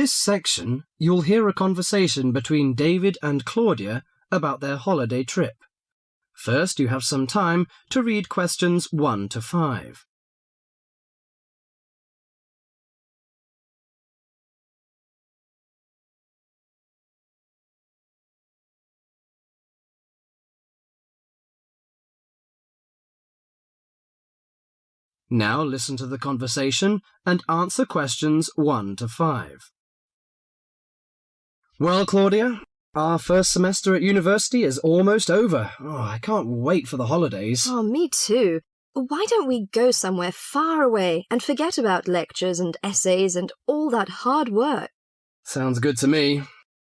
this section, you'll hear a conversation between David and Claudia about their holiday trip. First, you have some time to read questions 1 to 5. Now listen to the conversation and answer questions 1 to 5. Well, Claudia, our first semester at university is almost over. I can't wait for the holidays. Oh, me too. Why don't we go somewhere far away and forget about lectures and essays and all that hard work? Sounds good to me.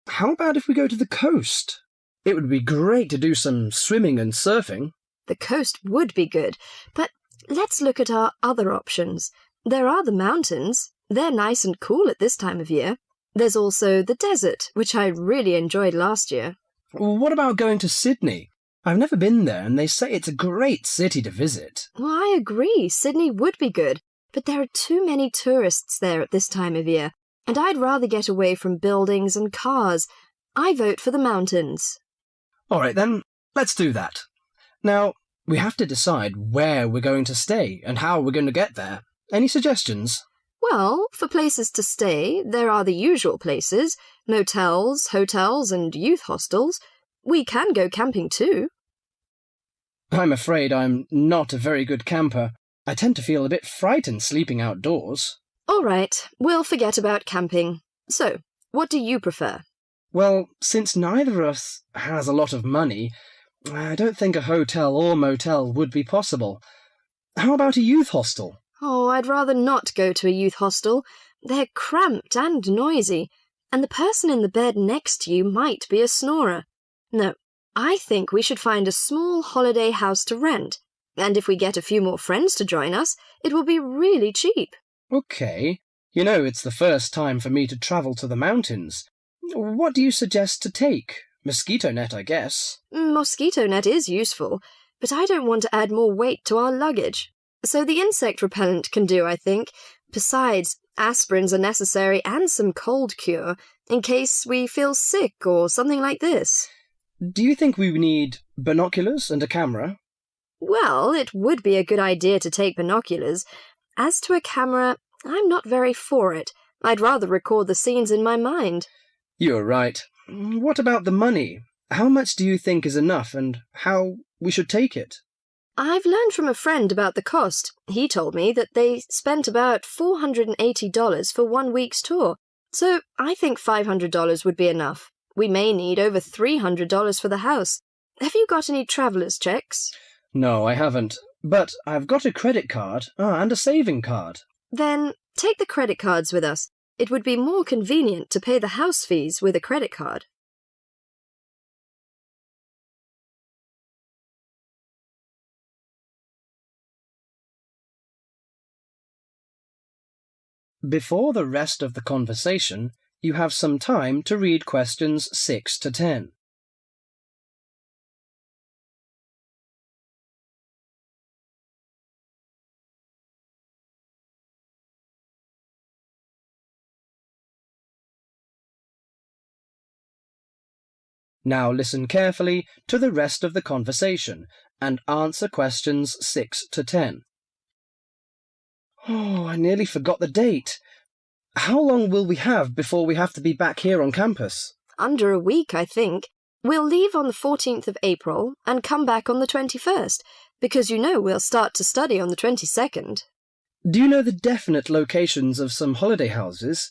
How about if we go to the coast? It would be great to do some swimming and surfing. The coast would be good, but let's look at our other options. There are the mountains. They're nice and cool at this time of year. There's also the desert, which I really enjoyed last year. What about going to Sydney? I've never been there, and they say it's a great city to visit. Well, I agree. Sydney would be good, but there are too many tourists there at this time of year, and I'd rather get away from buildings and cars. I vote for the mountains. All right, then, let's do that. Now, we have to decide where we're going to stay and how we're going to get there. Any suggestions? Well, for places to stay, there are the usual places, motels, hotels, and youth hostels. We can go camping too. I'm afraid I'm not a very good camper. I tend to feel a bit frightened sleeping outdoors. All right, we'll forget about camping. So, what do you prefer? Well, since neither of us has a lot of money, I don't think a hotel or motel would be possible. How about a youth hostel? Oh, I'd rather not go to a youth hostel. They're cramped and noisy, and the person in the bed next to you might be a snorer. No, I think we should find a small holiday house to rent, and if we get a few more friends to join us, it will be really cheap. Okay. You know, it's the first time for me to travel to the mountains. What do you suggest to take? Mosquito net, I guess. Mosquito net is useful, but I don't want to add more weight to our luggage. So the insect repellent can do, I think. Besides, aspirins are necessary and some cold cure, in case we feel sick or something like this. Do you think we need binoculars and a camera? Well, it would be a good idea to take binoculars. As to a camera, I'm not very for it. I'd rather record the scenes in my mind. You're right. What about the money? How much do you think is enough, and how we should take it? I've learned from a friend about the cost. He told me that they spent about $480 for 1 week's tour, so I think $500 would be enough. We may need over $300 for the house. Have you got any traveller's checks? No, I haven't, but I've got a credit card and a saving card. Then take the credit cards with us. It would be more convenient to pay the house fees with a credit card. Before the rest of the conversation, you have some time to read questions 6 to 10. Now listen carefully to the rest of the conversation and answer questions 6 to 10. Oh, I nearly forgot the date. How long will we have before we have to be back here on campus? Under a week, I think. We'll leave on the 14th of April and come back on the 21st, because you know we'll start to study on the 22nd. Do you know the definite locations of some holiday houses?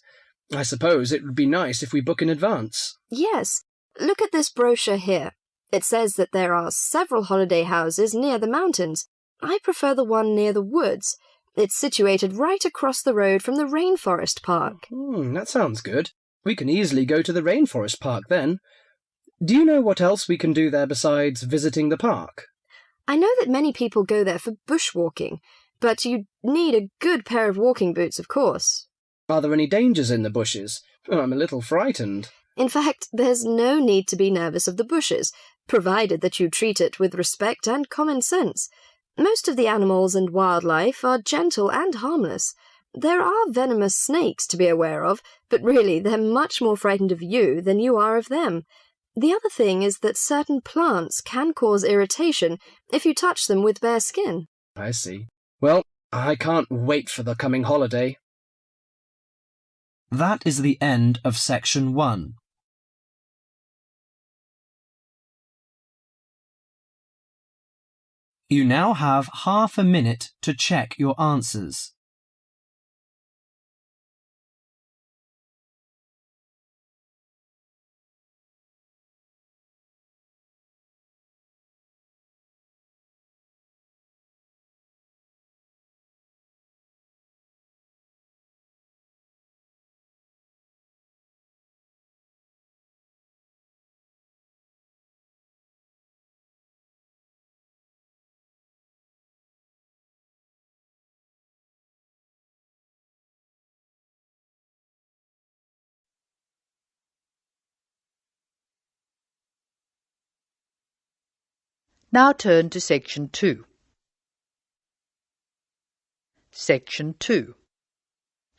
I suppose it would be nice if we book in advance. Yes. Look at this brochure here. It says that there are several holiday houses near the mountains. I prefer the one near the woods. It's situated right across the road from the Rainforest Park. That sounds good. We can easily go to the Rainforest Park then. Do you know what else we can do there besides visiting the park? I know that many people go there for bushwalking, but you need a good pair of walking boots, of course. Are there any dangers in the bushes? I'm a little frightened. In fact, there's no need to be nervous of the bushes, provided that you treat it with respect and common sense. Most of the animals and wildlife are gentle and harmless. There are venomous snakes to be aware of, but really they're much more frightened of you than you are of them. The other thing is that certain plants can cause irritation if you touch them with bare skin. I see. Well, I can't wait for the coming holiday. That is the end of section 1. You now have half a minute to check your answers. Now turn to Section 2. Section 2.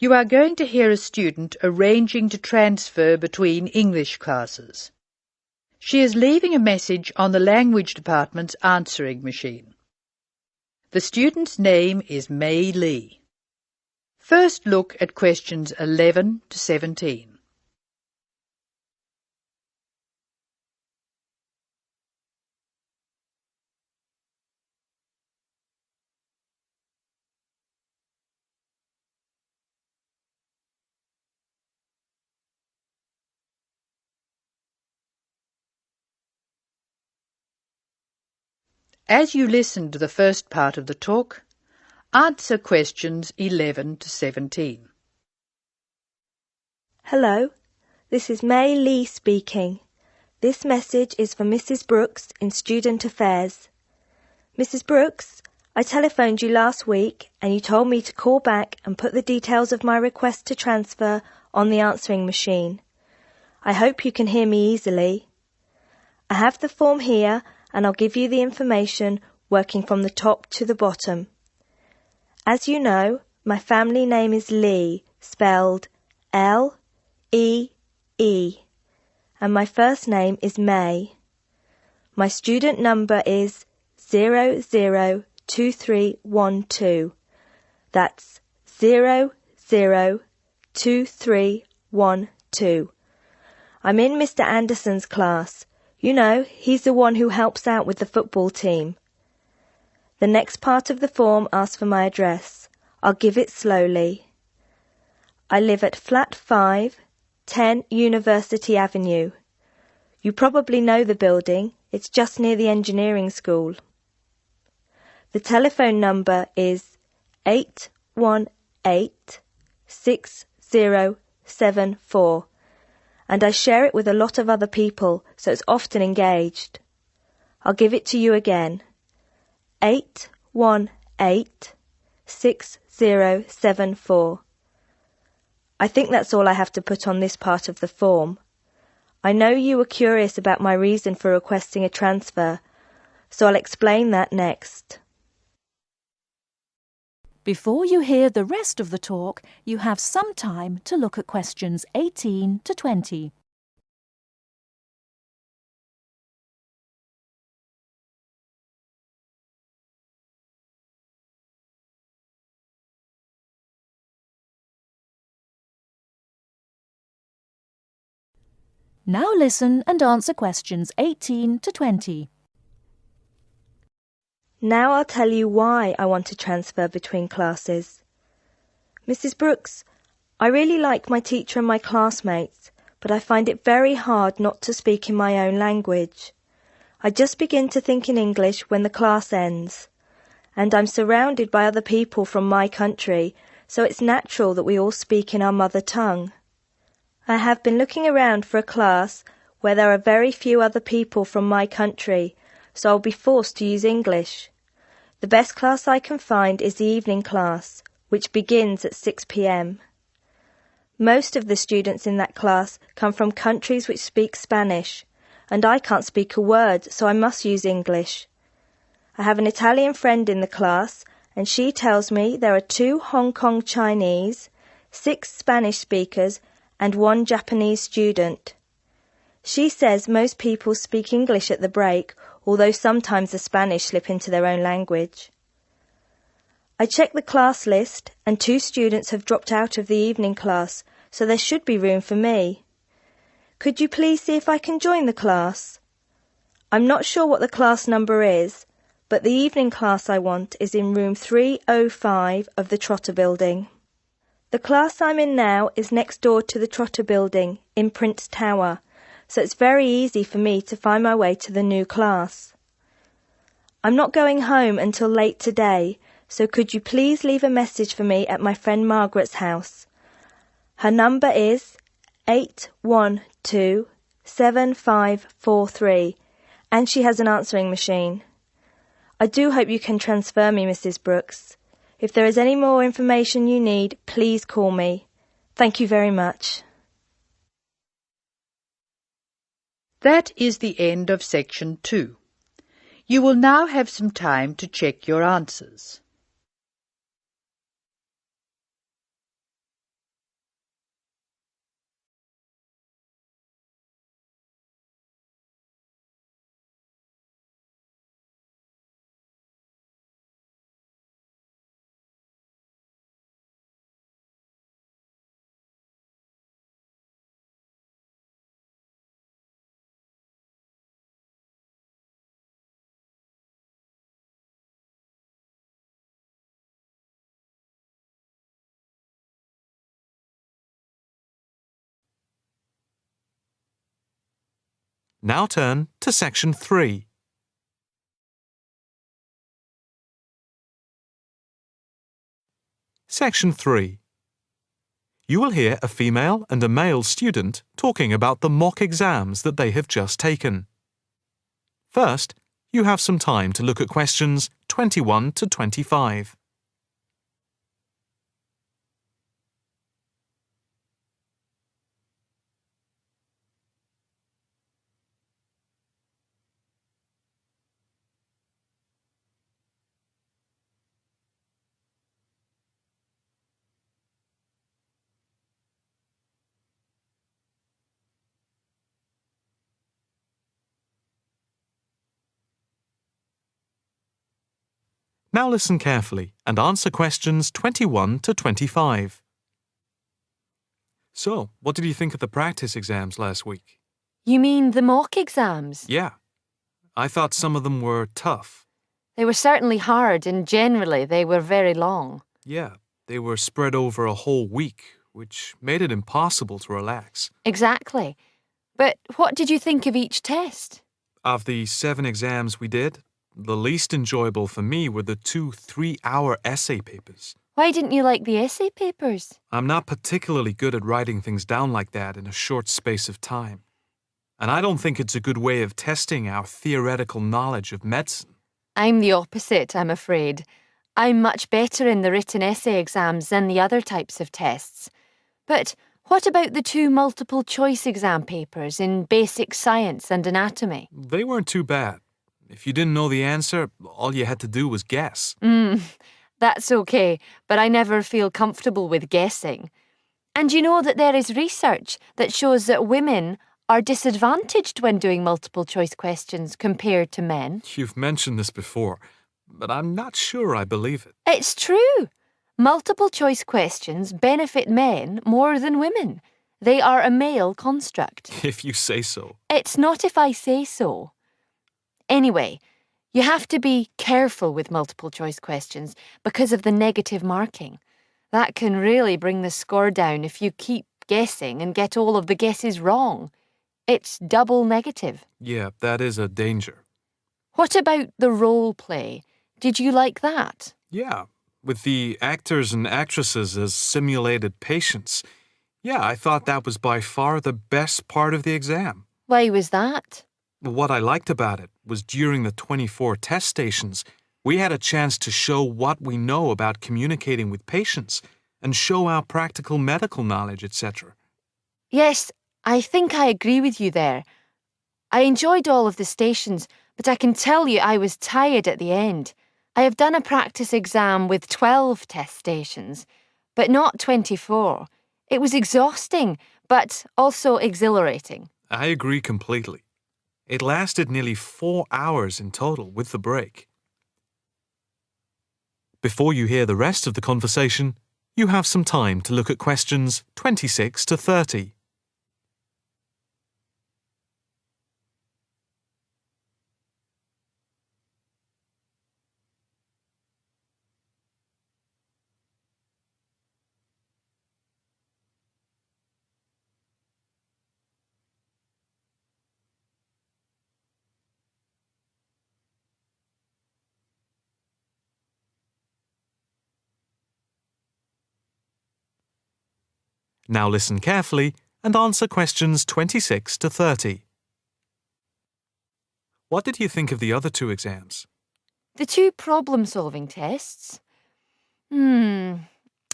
You are going to hear a student arranging to transfer between English classes. She is leaving a message on the Language Department's answering machine. The student's name is Mei Lee. First look at questions 11 to 17. As you listen to the first part of the talk, answer questions 11 to 17. Hello, this is Mei Lee speaking. This message is for Mrs. Brooks in Student Affairs. Mrs. Brooks, I telephoned you last week and you told me to call back and put the details of my request to transfer on the answering machine. I hope you can hear me easily. I have the form here and I'll give you the information working from the top to the bottom. As you know, my family name is Lee, spelled L-E-E, and my first name is May. My student number is 002312. That's 002312. I'm in Mr. Anderson's class. You know, he's the one who helps out with the football team. The next part of the form asks for my address. I'll give it slowly. I live at Flat 5, 10 University Avenue. You probably know the building. It's just near the engineering school. The telephone number is 818-6074. And I share it with a lot of other people, so it's often engaged. I'll give it to you again. 818-6074. I think that's all I have to put on this part of the form. I know you were curious about my reason for requesting a transfer, so I'll explain that next. Before you hear the rest of the talk, you have some time to look at questions 18 to 20. Now listen and answer questions 18 to 20. Now I'll tell you why I want to transfer between classes. Mrs. Brooks, I really like my teacher and my classmates, but I find it very hard not to speak in my own language. I just begin to think in English when the class ends, and I'm surrounded by other people from my country, so it's natural that we all speak in our mother tongue. I have been looking around for a class where there are very few other people from my country, so I'll be forced to use English. The best class I can find is the evening class, which begins at 6 p.m. Most of the students in that class come from countries which speak Spanish, and I can't speak a word, so I must use English. I have an Italian friend in the class, and she tells me there are 2 Hong Kong Chinese, 6 Spanish speakers, and 1 Japanese student. She says most people speak English at the break, although sometimes the Spanish slip into their own language. I checked the class list, and 2 students have dropped out of the evening class, so there should be room for me. Could you please see if I can join the class? I'm not sure what the class number is, but the evening class I want is in room 305 of the Trotter Building. The class I'm in now is next door to the Trotter Building in Prince Tower, so it's very easy for me to find my way to the new class. I'm not going home until late today, so could you please leave a message for me at my friend Margaret's house? Her number is 812-7543, and she has an answering machine. I do hope you can transfer me, Mrs. Brooks. If there is any more information you need, please call me. Thank you very much. That is the end of section 2. You will now have some time to check your answers. Now turn to section 3. Section 3. You will hear a female and a male student talking about the mock exams that they have just taken. First, you have some time to look at questions 21 to 25. Now listen carefully and answer questions 21 to 25. So, what did you think of the practice exams last week? You mean the mock exams? Yeah. I thought some of them were tough. They were certainly hard and generally they were very long. Yeah, they were spread over a whole week, which made it impossible to relax. Exactly. But what did you think of each test? Of the 7 exams we did, the least enjoyable for me were the 2 3-hour essay papers. Why didn't you like the essay papers? I'm not particularly good at writing things down like that in a short space of time. And I don't think it's a good way of testing our theoretical knowledge of medicine. I'm the opposite, I'm afraid. I'm much better in the written essay exams than the other types of tests. But what about the 2 multiple-choice exam papers in basic science and anatomy? They weren't too bad. If you didn't know the answer, all you had to do was guess. That's okay, but I never feel comfortable with guessing. And you know that there is research that shows that women are disadvantaged when doing multiple-choice questions compared to men. You've mentioned this before, but I'm not sure I believe it. It's true. Multiple-choice questions benefit men more than women. They are a male construct. If you say so. It's not if I say so. Anyway, you have to be careful with multiple-choice questions because of the negative marking. That can really bring the score down if you keep guessing and get all of the guesses wrong. It's double negative. Yeah, that is a danger. What about the role play? Did you like that? Yeah, with the actors and actresses as simulated patients. Yeah, I thought that was by far the best part of the exam. Why was that? What I liked about it was during the 24 test stations, we had a chance to show what we know about communicating with patients and show our practical medical knowledge, etc. Yes, I think I agree with you there. I enjoyed all of the stations, but I can tell you I was tired at the end. I have done a practice exam with 12 test stations, but not 24. It was exhausting, but also exhilarating. I agree completely. It lasted nearly 4 hours in total with the break. Before you hear the rest of the conversation, you have some time to look at questions 26 to 30. Now listen carefully and answer questions 26 to 30. What did you think of the other 2 exams? The 2 problem-solving tests? I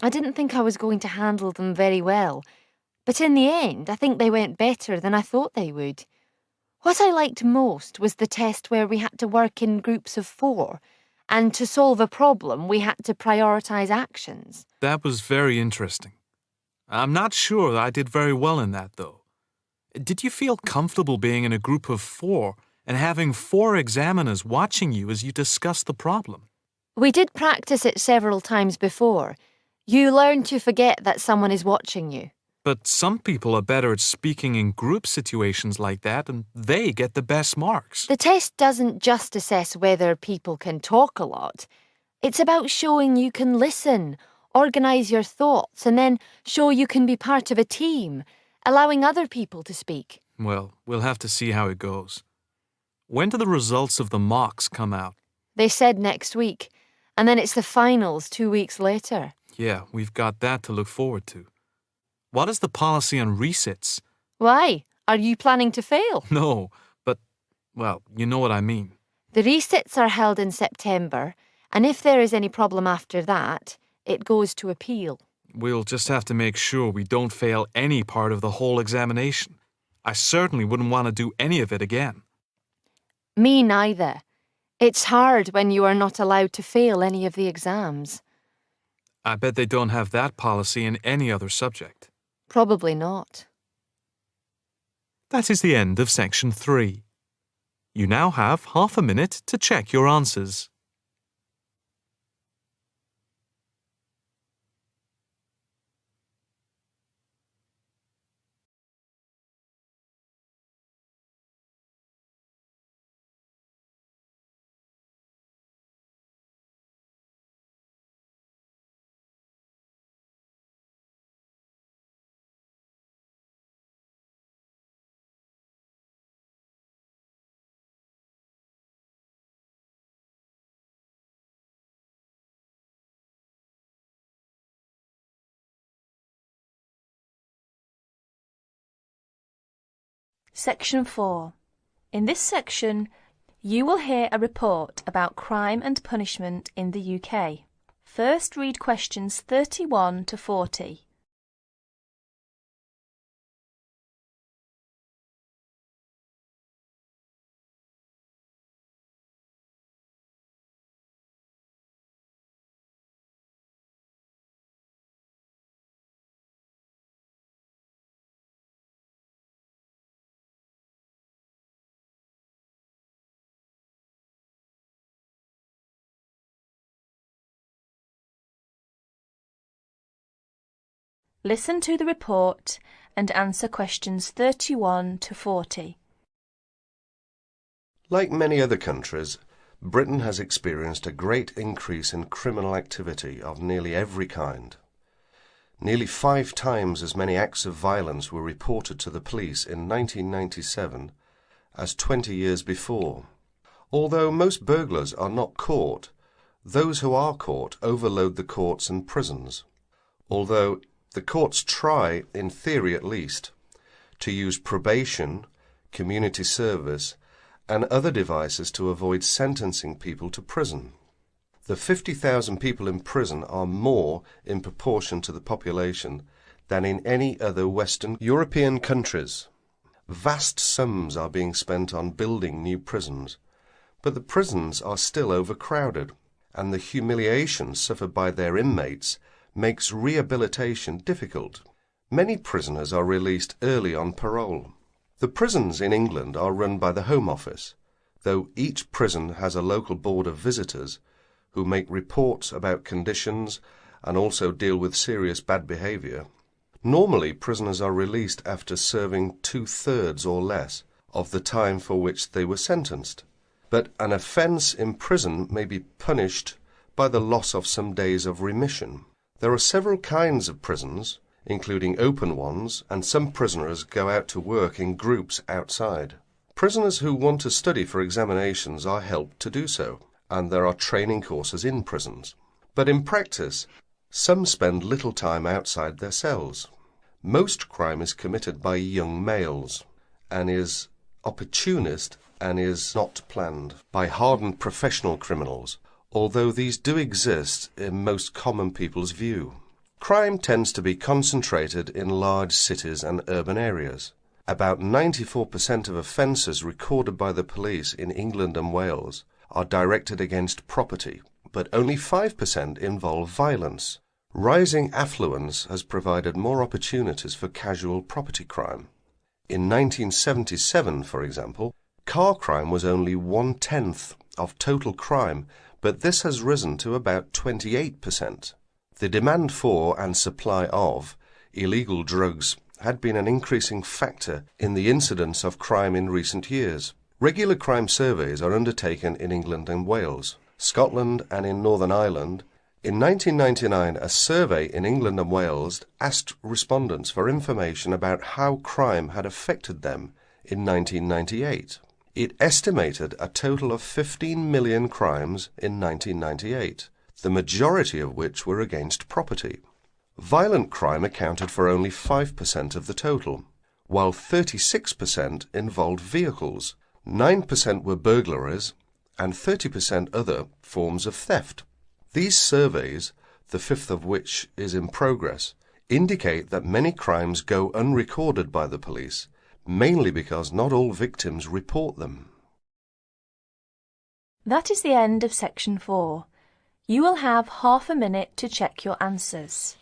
didn't think I was going to handle them very well, but in the end, I think they went better than I thought they would. What I liked most was the test where we had to work in groups of 4, and to solve a problem, we had to prioritise actions. That was very interesting. I'm not sure I did very well in that, though. Did you feel comfortable being in a group of 4 and having 4 examiners watching you as you discussed the problem? We did practice it several times before. You learn to forget that someone is watching you. But some people are better at speaking in group situations like that, and they get the best marks. The test doesn't just assess whether people can talk a lot. It's about showing you can listen, organise your thoughts, and then show you can be part of a team, allowing other people to speak. Well, we'll have to see how it goes. When do the results of the mocks come out? They said next week, and then it's the finals 2 weeks later. Yeah, we've got that to look forward to. What is the policy on resits? Why? Are you planning to fail? No, but, well, you know what I mean. The resits are held in September, and if there is any problem after that, it goes to appeal. We'll just have to make sure we don't fail any part of the whole examination. I certainly wouldn't want to do any of it again. Me neither. It's hard when you are not allowed to fail any of the exams. I bet they don't have that policy in any other subject. Probably not. That is the end of section 3. You now have half a minute to check your answers. Section 4. In this section, you will hear a report about crime and punishment in the UK. First read questions 31 to 40. Listen to the report and answer questions 31 to 40. Like many other countries, Britain has experienced a great increase in criminal activity of nearly every kind. Nearly 5 times as many acts of violence were reported to the police in 1997 as 20 years before. Although most burglars are not caught, those who are caught overload the courts and prisons. Although the courts try, in theory at least, to use probation, community service, and other devices to avoid sentencing people to prison. The 50,000 people in prison are more in proportion to the population than in any other Western European countries. Vast sums are being spent on building new prisons, but the prisons are still overcrowded, and the humiliation suffered by their inmates makes rehabilitation difficult. Many prisoners are released early on parole. The prisons in England are run by the Home Office, though each prison has a local board of visitors who make reports about conditions and also deal with serious bad behaviour. Normally, prisoners are released after serving 2/3 or less of the time for which they were sentenced. But an offence in prison may be punished by the loss of some days of remission. There are several kinds of prisons, including open ones, and some prisoners go out to work in groups outside. Prisoners who want to study for examinations are helped to do so, and there are training courses in prisons. But in practice, some spend little time outside their cells. Most crime is committed by young males, and is opportunist and is not planned by hardened professional criminals, although these do exist in most common people's view. Crime tends to be concentrated in large cities and urban areas. About 94% of offences recorded by the police in England and Wales are directed against property, but only 5% involve violence. Rising affluence has provided more opportunities for casual property crime. In 1977, for example, car crime was only 1/10 of total crime, but this has risen to about 28%. The demand for and supply of illegal drugs had been an increasing factor in the incidence of crime in recent years. Regular crime surveys are undertaken in England and Wales, Scotland and in Northern Ireland. In 1999, a survey in England and Wales asked respondents for information about how crime had affected them in 1998. It estimated a total of 15 million crimes in 1998, the majority of which were against property. Violent crime accounted for only 5% of the total, while 36% involved vehicles, 9% were burglaries, and 30% other forms of theft. These surveys, the fifth of which is in progress, indicate that many crimes go unrecorded by the police, mainly because not all victims report them. That is the end of section 4. You will have half a minute to check your answers.